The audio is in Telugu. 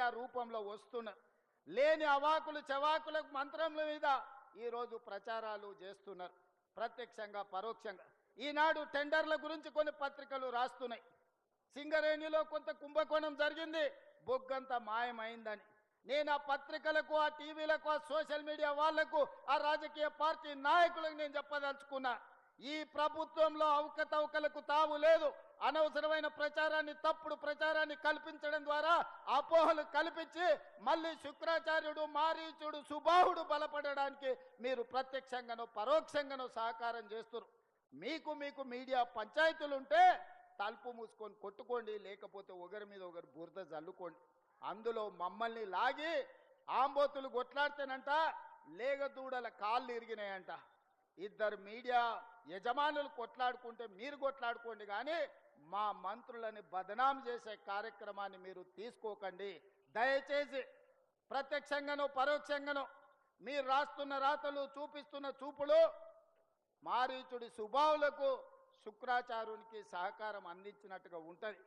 మీడియా రూపంలో వస్తున్నారు. లేని అవాకులు చవాకులకు మంత్రముల మీద ఈరోజు ప్రచారాలు చేస్తున్నారు, ప్రత్యక్షంగా పరోక్షంగా. ఈనాడు టెండర్ల గురించి కొన్ని పత్రికలు రాస్తున్నాయి. సింగరేణిలో కొంత కుంభకోణం జరిగింది, బొగ్గంత మాయమైందని. నేను ఆ పత్రికలకు, ఆ టీవీలకు, ఆ సోషల్ మీడియా వాళ్లకు, ఆ రాజకీయ పార్టీ నాయకులకు నేను చెప్పదలుచుకున్నా, ఈ ప్రభుత్వంలో అవకతవకలకు తావు లేదు. అనవసరమైన ప్రచారాన్ని, తప్పుడు ప్రచారాన్ని కల్పించడం ద్వారా అపోహలు కల్పించి మళ్ళీ శుక్రాచార్యుడు, మారీచుడు, సుబాహుడు బలపడడానికి మీరు ప్రత్యక్షంగానో పరోక్షంగానో సహకారం చేస్తున్నారు. మీకు మీడియా పంచాయతీలుంటే తలుపు మూసుకొని కొట్టుకోండి, లేకపోతే ఒకరి మీద ఒకరు బురద జల్లుకోండి. అందులో మమ్మల్ని లాగి ఆంబోతులు కొట్లాడితేనంట లేగదూడల కాళ్ళు ఇరిగినాయంట. ఇద్దరు మీడియా యజమానులు కొట్లాడుకుంటే మీరు కొట్లాడుకోండి, కానీ మా మంత్రులని బదనాం చేసే కార్యక్రమాన్ని మీరు తీసుకోకండి. దయచేసి ప్రత్యక్షంగానో పరోక్షంగానో మీరు రాస్తున్న రాతలు, చూపిస్తున్న చూపులు మారీచుడి సుబావులకు, శుక్రాచార్యునికి సహకారం అందించినట్టుగా ఉంటుంది.